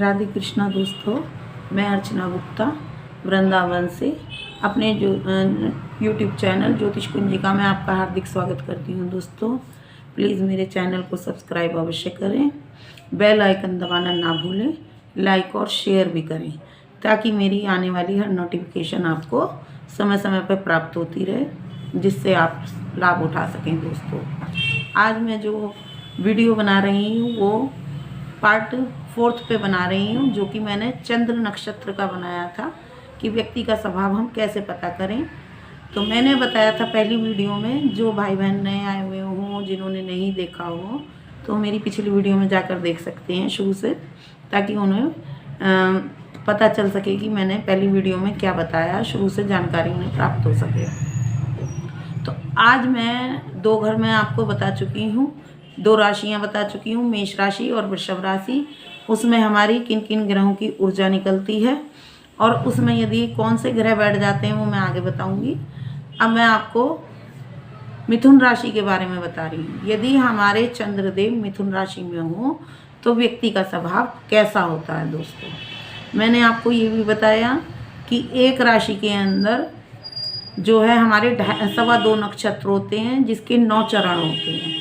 राधे कृष्णा दोस्तों, मैं अर्चना गुप्ता वृंदावन से अपने जो यूट्यूब चैनल ज्योतिष कुंजिका में आपका हार्दिक स्वागत करती हूँ। दोस्तों प्लीज़ मेरे चैनल को सब्सक्राइब अवश्य करें, बेल आइकन दबाना ना भूलें, लाइक और शेयर भी करें ताकि मेरी आने वाली हर नोटिफिकेशन आपको समय समय पर प्राप्त होती रहे, जिससे आप लाभ उठा सकें। दोस्तों आज मैं जो वीडियो बना रही हूँ वो पार्ट 4 पे बना रही हूँ, जो कि मैंने चंद्र नक्षत्र का बनाया था कि व्यक्ति का स्वभाव हम कैसे पता करें। तो मैंने बताया था पहली वीडियो में, जो भाई बहन नए आए हुए हों, जिन्होंने नहीं देखा हो तो मेरी पिछली वीडियो में जाकर देख सकते हैं शुरू से, ताकि उन्हें पता चल सके कि मैंने पहली वीडियो में क्या बताया, शुरू से जानकारी उन्हें प्राप्त हो सके। तो आज मैं 2 घर में आपको बता चुकी हूँ, 2 राशियाँ बता चुकी हूँ, मेष राशि और वृषभ राशि। उसमें हमारी किन किन ग्रहों की ऊर्जा निकलती है और उसमें यदि कौन से ग्रह बैठ जाते हैं वो मैं आगे बताऊंगी। अब मैं आपको मिथुन राशि के बारे में बता रही हूँ। यदि हमारे चंद्रदेव मिथुन राशि में हो तो व्यक्ति का स्वभाव कैसा होता है। दोस्तों मैंने आपको ये भी बताया कि एक राशि के अंदर जो है हमारे 2.25 नक्षत्र होते हैं, जिसके 9 चरण होते हैं।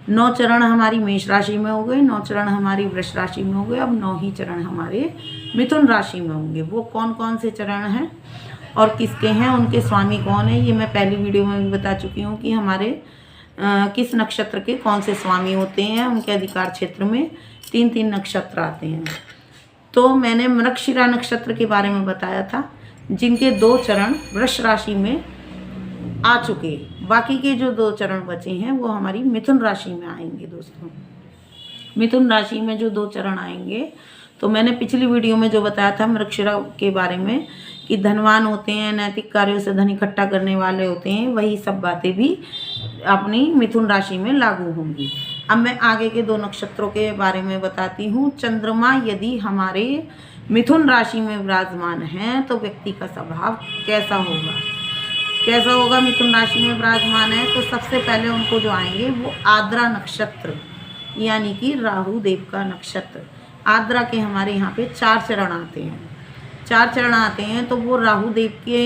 9 चरण हमारी मेष राशि में हो गए, 9 चरण हमारी वृष राशि में हो गए, अब 9 ही चरण हमारे मिथुन राशि में होंगे। वो कौन कौन से चरण हैं और किसके हैं, उनके स्वामी कौन है, ये मैं पहली वीडियो में भी बता चुकी हूँ कि हमारे किस नक्षत्र के कौन से स्वामी होते हैं। उनके अधिकार क्षेत्र में 3-3 नक्षत्र आते हैं। तो मैंने मृगशिरा नक्षत्र के बारे में बताया था, जिनके 2 चरण वृष राशि में आ चुके, बाकी के जो 2 चरण बचे हैं वो हमारी मिथुन राशि में आएंगे। दोस्तों मिथुन राशि में जो 2 चरण आएंगे, तो मैंने पिछली वीडियो में जो बताया था मृगशिरा के बारे में कि धनवान होते हैं, नैतिक कार्यों से धन इकट्ठा करने वाले होते हैं, वही सब बातें भी अपनी मिथुन राशि में लागू होंगी। अब मैं आगे के 2 नक्षत्रों के बारे में बताती हूँ। चंद्रमा यदि हमारे मिथुन राशि में विराजमान हैं तो व्यक्ति का स्वभाव कैसा होगा। मिथुन राशि में विराजमान है तो सबसे पहले उनको जो आएंगे वो आद्रा नक्षत्र, यानी कि राहु देव का नक्षत्र। आद्रा के हमारे यहाँ पे 4 चरण आते हैं। 4 चरण आते हैं तो वो राहु देव के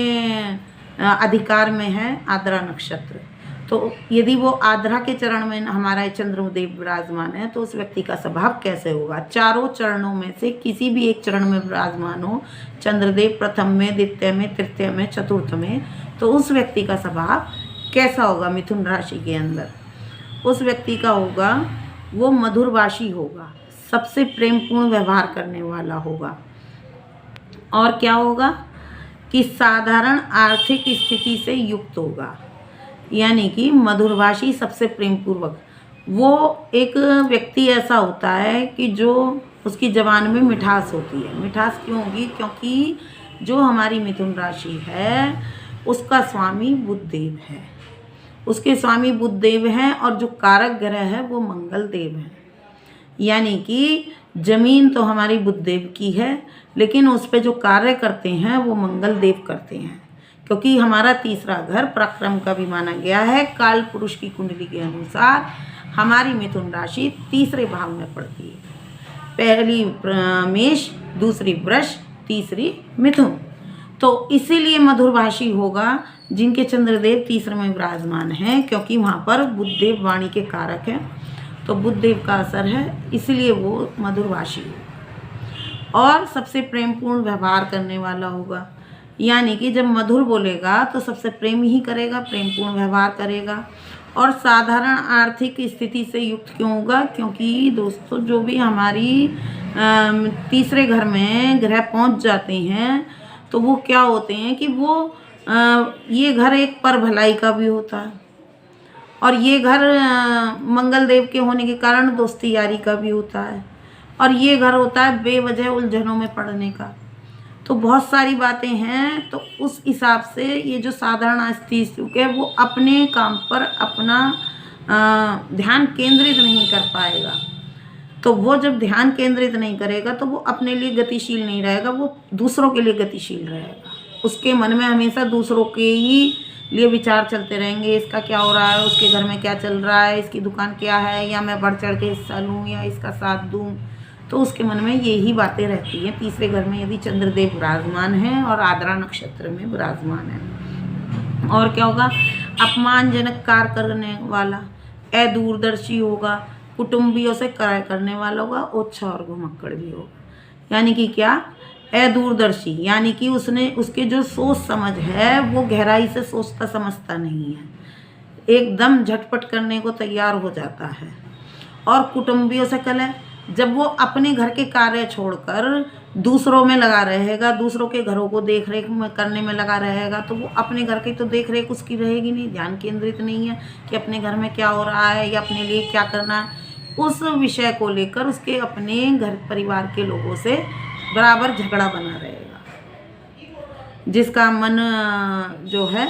अधिकार में है आद्रा नक्षत्र। तो यदि वो आद्रा के चरण में हमारा चंद्रदेव विराजमान है तो उस व्यक्ति का स्वभाव कैसे होगा। 4 चरणों में से किसी भी एक चरण में विराजमान हो, चंद्रदेव प्रथम में, द्वितीय में, तृतीय में, चतुर्थ में, तो उस व्यक्ति का स्वभाव कैसा होगा मिथुन राशि के अंदर। उस व्यक्ति का होगा वो मधुरभाषी होगा, सबसे प्रेमपूर्ण व्यवहार करने वाला होगा, और क्या होगा कि साधारण आर्थिक स्थिति से युक्त होगा, यानी कि मधुरभाषी, सबसे प्रेमपूर्वक। वो एक व्यक्ति ऐसा होता है कि जो उसकी ज़बान में मिठास होती है। मिठास क्यों होगी, क्योंकि जो हमारी मिथुन राशि है उसका स्वामी बुध देव है, उसके स्वामी बुध देव हैं, और जो कारक ग्रह है वो मंगल देव है। यानी कि जमीन तो हमारी बुध देव की है, लेकिन उस पे जो कार्य करते हैं वो मंगल देव करते हैं, क्योंकि हमारा तीसरा घर पराक्रम का भी माना गया है। काल पुरुष की कुंडली के अनुसार हमारी मिथुन राशि 3रे भाव में पड़ती है। पहली मेष, दूसरी वृष, तीसरी मिथुन। तो इसीलिए मधुरभाषी होगा जिनके चंद्रदेव 3रे में विराजमान हैं, क्योंकि वहाँ पर बुधदेव वाणी के कारक हैं, तो बुधदेव का असर है, इसलिए वो मधुरभाषी होगा। और सबसे प्रेमपूर्ण व्यवहार करने वाला होगा, यानी कि जब मधुर बोलेगा तो सबसे प्रेम ही करेगा, प्रेमपूर्ण व्यवहार करेगा। और साधारण आर्थिक स्थिति से युक्त क्यों होगा, क्योंकि दोस्तों जो भी हमारी 3रे घर में ग्रह पहुंच जाते हैं तो वो क्या होते हैं कि वो ये घर एक पर भलाई का भी होता है, और ये घर मंगल देव के होने के कारण दोस्ती यारी का भी होता है, और ये घर होता है बेवजह उलझनों में पड़ने का। तो बहुत सारी बातें हैं। तो उस हिसाब से ये जो साधारण स्थिति है वो अपने काम पर अपना ध्यान केंद्रित नहीं कर पाएगा। तो वो जब ध्यान केंद्रित नहीं करेगा तो वो अपने लिए गतिशील नहीं रहेगा, वो दूसरों के लिए गतिशील रहेगा। उसके मन में हमेशा दूसरों के ही लिए विचार चलते रहेंगे, इसका क्या हो रहा है, उसके घर में क्या चल रहा है, इसकी दुकान क्या है, या मैं बढ़ चढ़ के हिस्सा लूँ या इसका साथ दूँ। तो उसके मन में यही बातें रहती हैं। तीसरे घर में यदि चंद्रदेव विराजमान हैं और आद्रा नक्षत्र में विराजमान है, और क्या होगा, अपमानजनक कार्य करने वाला, अदूरदर्शी होगा, कुटुंबियों से कार्य करने वाला होगा, ओछा और घुमक्कड़ भी होगा। यानी कि क्या, अदूरदर्शी, यानी कि उसके जो सोच समझ है वो गहराई से सोचता समझता नहीं है, एकदम झटपट करने को तैयार हो जाता है। और कुटुंबियों से कलह, जब वो अपने घर के कार्य छोड़कर दूसरों में लगा रहेगा, दूसरों के घरों को देख रेख करने में लगा रहेगा, तो वो अपने घर की तो देख रेख उसकी रहेगी नहीं, ध्यान केंद्रित नहीं है कि अपने घर में क्या हो रहा है या अपने लिए क्या करना है। उस विषय को लेकर उसके अपने घर परिवार के लोगों से बराबर झगड़ा बना रहेगा। जिसका मन जो है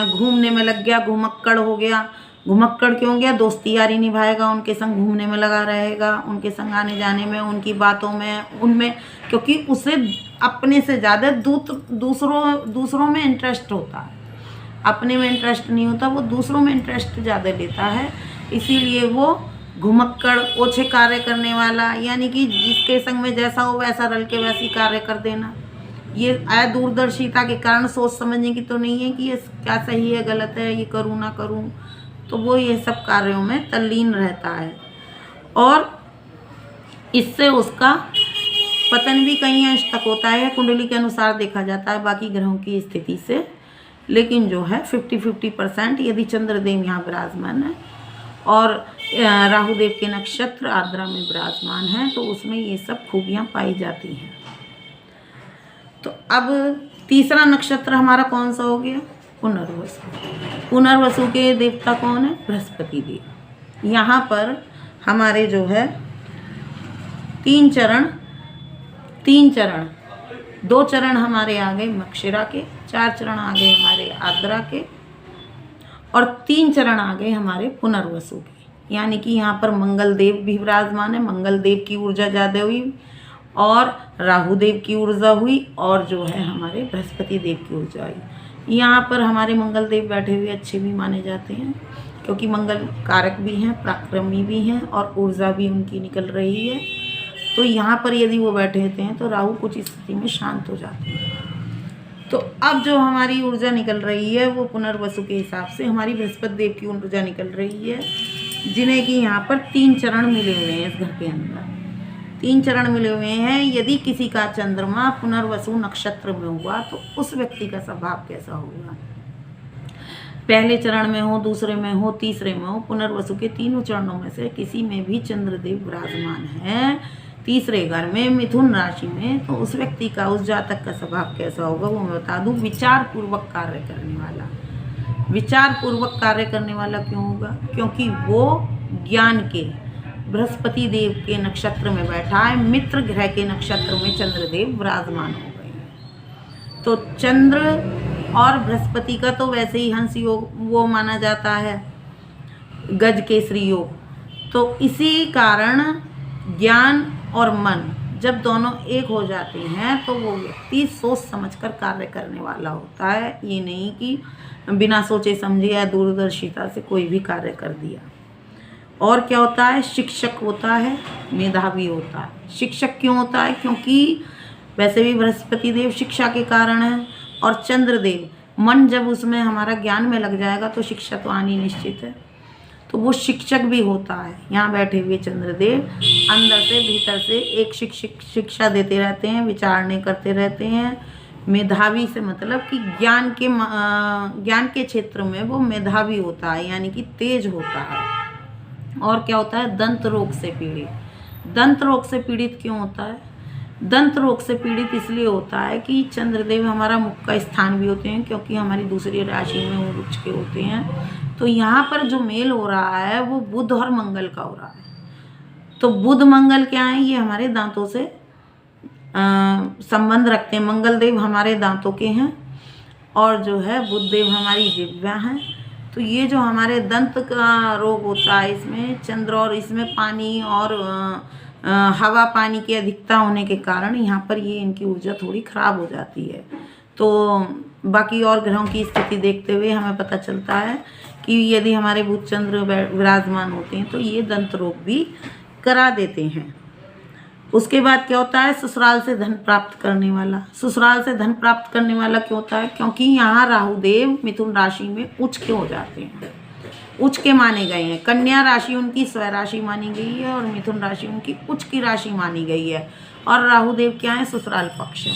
घूमने में लग गया, घुमक्कड़ हो गया। घुमक्कड़ क्यों हो गया, दोस्ती यारी निभाएगा, उनके संग घूमने में लगा रहेगा, उनके संग आने जाने में, उनकी बातों में, उनमें, क्योंकि उसे अपने से ज़्यादा दूसरों में इंटरेस्ट होता है। अपने में इंटरेस्ट नहीं होता, वो दूसरों में इंटरेस्ट ज़्यादा लेता है। इसीलिए वो घुमक्कड़, ओछे कार्य करने वाला, यानी कि जिसके संग में जैसा हो वैसा रल के वैसी कार्य कर देना। ये अदूरदर्शिता के कारण सोच समझने की तो नहीं है कि ये क्या सही है गलत है, ये करूँ ना करूँ, तो वो ये सब कार्यों में तल्लीन रहता है। और इससे उसका पतन भी कई अंश तक होता है, कुंडली के अनुसार देखा जाता है, बाकी ग्रहों की स्थिति से। लेकिन जो है 50-50% यदि चंद्रदेव यहाँ विराजमान है और राहुदेव के नक्षत्र आद्रा में विराजमान है, तो उसमें ये सब खूबियाँ पाई जाती हैं। तो अब तीसरा नक्षत्र हमारा कौन सा हो गया, पुनर्वसु। पुनर्वसु के देवता कौन है, बृहस्पति देव। यहाँ पर हमारे जो है तीन चरण, 2 चरण हमारे आ गए मक्षिरा के, 4 चरण आ गए हमारे आद्रा के, और 3 चरण आ गए हमारे पुनर्वसु के। यानी कि यहाँ पर मंगल देव भी विराजमान है, मंगल देव की ऊर्जा ज़्यादा हुई, और राहुदेव की ऊर्जा हुई, और जो है हमारे बृहस्पति देव की ऊर्जा हुई। यहाँ पर हमारे मंगल देव बैठे हुए अच्छे भी माने जाते हैं, क्योंकि मंगल कारक भी हैं, पराक्रमी भी हैं, और ऊर्जा भी उनकी निकल रही है। तो यहाँ पर यदि वो बैठे होते हैं तो राहु कुछ स्थिति में शांत हो जाते हैं। तो अब जो हमारी ऊर्जा निकल रही है वो पुनर्वसु के हिसाब से हमारी बृहस्पति देव की ऊर्जा निकल रही है, जिन्हें कि यहाँ पर 3 चरण मिले हुए हैं। इस घर के अंदर 3 चरण मिले हुए हैं। यदि किसी का चंद्रमा पुनर्वसु नक्षत्र में हुआ तो उस व्यक्ति का स्वभाव कैसा होगा, पहले चरण में हो, दूसरे में हो, तीसरे में हो, पुनर्वसु के तीनों चरणों में से किसी में भी चंद्रदेव विराजमान है, तीसरे घर में, मिथुन राशि में, तो उस व्यक्ति का, उस जातक का स्वभाव कैसा होगा वो मैं बता दूं। विचार पूर्वक कार्य करने वाला। विचार पूर्वक कार्य करने वाला क्यों होगा, क्योंकि वो ज्ञान के बृहस्पति देव के नक्षत्र में बैठा है, मित्र ग्रह के नक्षत्र में चंद्रदेव विराजमान हो गए हैं। तो चंद्र और बृहस्पति का तो वैसे ही हंस योग वो माना जाता है, गज केसरी योग। तो इसी कारण ज्ञान और मन जब दोनों एक हो जाते हैं तो वो व्यक्ति सोच समझकर कार्य करने वाला होता है। ये नहीं कि बिना सोचे समझे या दूरदर्शिता से कोई भी कार्य कर दिया। और क्या होता है, शिक्षक होता है, मेधावी होता है। शिक्षक क्यों होता है, क्योंकि वैसे भी बृहस्पति देव शिक्षा के कारण है, और चंद्रदेव मन जब उसमें हमारा ज्ञान में लग जाएगा तो शिक्षा तो आनी निश्चित है, तो वो शिक्षक भी होता है। यहाँ बैठे हुए चंद्रदेव अंदर से भीतर से एक शिक्षा देते रहते हैं, विचारणे करते रहते हैं। मेधावी से मतलब कि ज्ञान के क्षेत्र में वो मेधावी होता है, यानी कि तेज होता है। और क्या होता है, दंत रोग से पीड़ित। दंत रोग से पीड़ित क्यों होता है, दंत रोग से पीड़ित इसलिए होता है कि चंद्रदेव हमारा मुख का स्थान भी होते हैं, क्योंकि हमारी दूसरी राशि में वो उच्च के होते हैं। तो यहाँ पर जो मेल हो रहा है वो बुध और मंगल का हो रहा है। तो बुध मंगल क्या है, ये हमारे दांतों से संबंध रखते हैं। मंगल देव हमारे दांतों के हैं, और जो है बुध देव हमारी जिह्वा हैं। तो ये जो हमारे दंत का रोग होता है, इसमें चंद्र और इसमें पानी और हवा पानी की अधिकता होने के कारण यहाँ पर ये इनकी ऊर्जा थोड़ी खराब हो जाती है। तो बाकी और ग्रहों की स्थिति देखते हुए हमें पता चलता है कि यदि हमारे बुध चंद्र विराजमान होते हैं तो ये दंत रोग भी करा देते हैं। उसके बाद क्या होता है, ससुराल से धन प्राप्त करने वाला। ससुराल से धन प्राप्त करने वाला क्यों होता है, क्योंकि यहाँ राहु देव मिथुन राशि में उच्च के हो जाते हैं, उच्च के माने गए हैं। कन्या राशि उनकी स्वय राशि मानी गई है और मिथुन राशि उनकी उच्च की राशि मानी गई है। और राहु देव क्या है, ससुराल पक्ष है।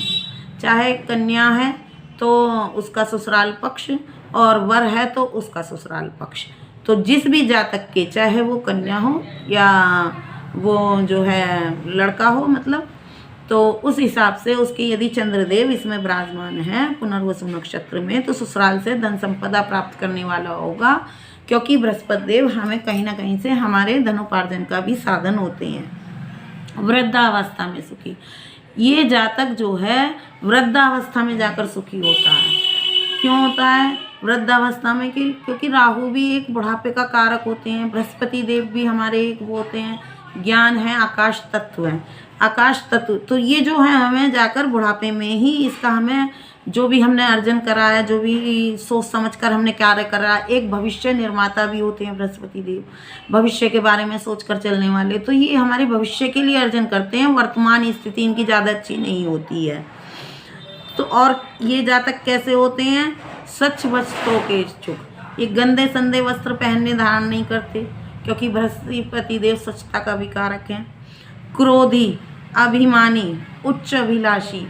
चाहे कन्या है तो उसका ससुराल पक्ष, और वर है तो उसका ससुराल पक्ष। तो जिस भी जातक के, चाहे वो कन्या हो या वो जो है लड़का हो, मतलब तो उस हिसाब से उसके यदि चंद्रदेव इसमें विराजमान है पुनर्वसु नक्षत्र में, तो ससुराल से धन संपदा प्राप्त करने वाला होगा, क्योंकि बृहस्पति देव हमें कहीं ना कहीं से हमारे धनोपार्जन का भी साधन होते हैं। वृद्धावस्था में सुखी, ये जातक जो है वृद्धावस्था में जाकर सुखी होता है। क्यों होता है वृद्धावस्था में, क्योंकि राहु भी एक बुढ़ापे का कारक होते हैं, बृहस्पति देव भी हमारे एक वो होते हैं, ज्ञान है, आकाश तत्व है, आकाश तत्व। तो ये जो है हमें जाकर बुढ़ापे में ही इसका हमें जो भी हमने अर्जन करा है, जो भी सोच समझ कर हमने कार्य करा है, एक भविष्य निर्माता भी होते हैं बृहस्पति देव, भविष्य के बारे में सोच कर चलने वाले। तो ये हमारे भविष्य के लिए अर्जन करते हैं, वर्तमान स्थिति इनकी ज़्यादा अच्छी नहीं होती है। तो और ये जातक कैसे होते हैं, स्वच्छ वस्त्रों के इच्छुक। ये गंदे संदे वस्त्र पहनने धारण नहीं करते, क्योंकि बृहस्पति देव स्वच्छता का भी कारक है। क्रोधी, अभिमानी, उच्च अभिलाषी।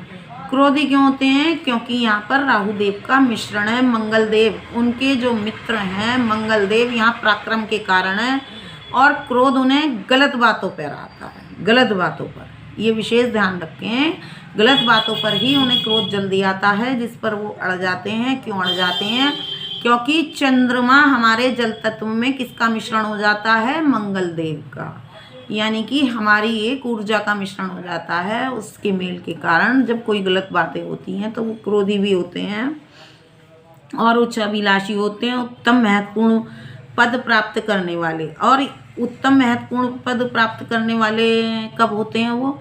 क्रोधी क्यों होते हैं, क्योंकि यहाँ पर राहु देव का मिश्रण है। मंगल देव उनके जो मित्र हैं, मंगल देव यहाँ पराक्रम के कारण है, और क्रोध उन्हें गलत बातों पर आता है, गलत बातों पर, ये विशेष ध्यान रखें, गलत बातों पर ही उन्हें क्रोध जल्दी आता है, जिस पर वो अड़ जाते हैं। क्यों अड़ जाते हैं, क्योंकि चंद्रमा हमारे जल तत्व में किसका मिश्रण हो जाता है, मंगल देव का, यानी कि हमारी एक ऊर्जा का मिश्रण हो जाता है। उसके मेल के कारण जब कोई गलत बातें होती हैं तो वो क्रोधी भी होते हैं और उच्चाभिलाषी होते हैं। उत्तम महत्वपूर्ण पद प्राप्त करने वाले, और उत्तम महत्वपूर्ण पद प्राप्त करने वाले कब होते हैं वो,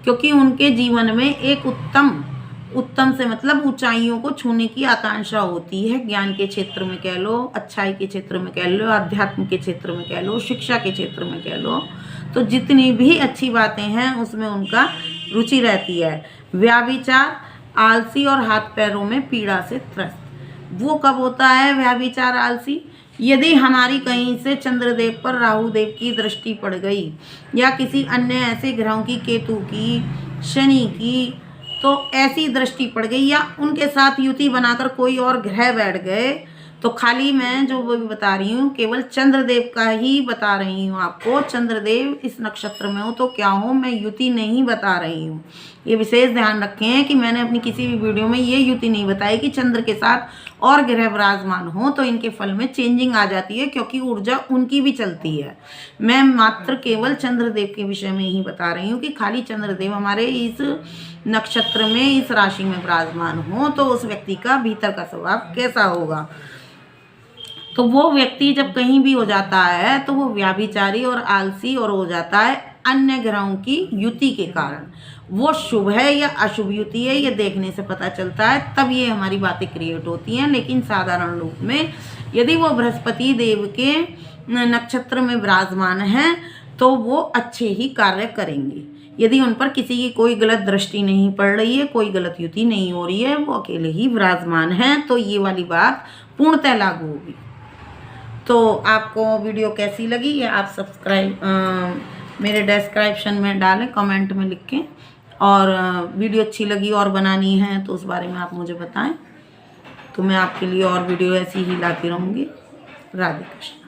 क्योंकि उनके जीवन में एक उत्तम से मतलब ऊंचाइयों को छूने की आकांक्षा होती है। ज्ञान के क्षेत्र में कह लो, अच्छाई के क्षेत्र में कह लो, अध्यात्म के क्षेत्र में कह लो, शिक्षा के क्षेत्र में कह लो, तो जितनी भी अच्छी बातें हैं उसमें उनका रुचि रहती है। व्याभिचार, आलसी और हाथ पैरों में पीड़ा से त्रस्त। वो कब होता है व्याभिचार, आलसी, यदि हमारी कहीं से चंद्रदेव पर राहु देव की दृष्टि पड़ गई, या किसी अन्य ऐसे ग्रहों की, केतु की, शनि की, तो ऐसी दृष्टि पड़ गई, या उनके साथ युति बनाकर कोई और ग्रह बैठ गए, तो खाली मैं जो वो भी बता रही हूँ केवल चंद्रदेव का ही बता रही हूँ आपको। चंद्रदेव इस नक्षत्र में हो तो क्या हो, मैं युति नहीं बता रही हूँ। ये विशेष ध्यान रखें कि मैंने अपनी किसी भी वीडियो में ये युति नहीं बताई कि चंद्र के साथ और ग्रह विराजमान हो तो इनके फल में चेंजिंग आ जाती है, क्योंकि ऊर्जा उनकी भी चलती है। मैं मात्र केवल चंद्रदेव के विषय में ही बता रही हूँ कि खाली चंद्रदेव हमारे इस नक्षत्र में, इस राशि में विराजमान हो तो उस व्यक्ति का भीतर का स्वभाव कैसा होगा। तो वो व्यक्ति जब कहीं भी हो जाता है तो वो व्याभिचारी और आलसी और हो जाता है अन्य ग्रहों की युति के कारण। वो शुभ है या अशुभ युति है ये देखने से पता चलता है, तब ये हमारी बातें क्रिएट होती हैं। लेकिन साधारण रूप में यदि वो बृहस्पति देव के नक्षत्र में विराजमान हैं तो वो अच्छे ही कार्य करेंगे। यदि उन पर किसी की कोई गलत दृष्टि नहीं पड़ रही है, कोई गलत युति नहीं हो रही है, वो अकेले ही विराजमान हैं, तो ये वाली बात पूर्णतः लागू होगी। तो आपको वीडियो कैसी लगी ये आप मेरे डिस्क्रिप्शन में डालें, कमेंट में लिखें, और वीडियो अच्छी लगी और बनानी है तो उस बारे में आप मुझे बताएं, तो मैं आपके लिए और वीडियो ऐसी ही लाती रहूँगी। राधे कृष्ण।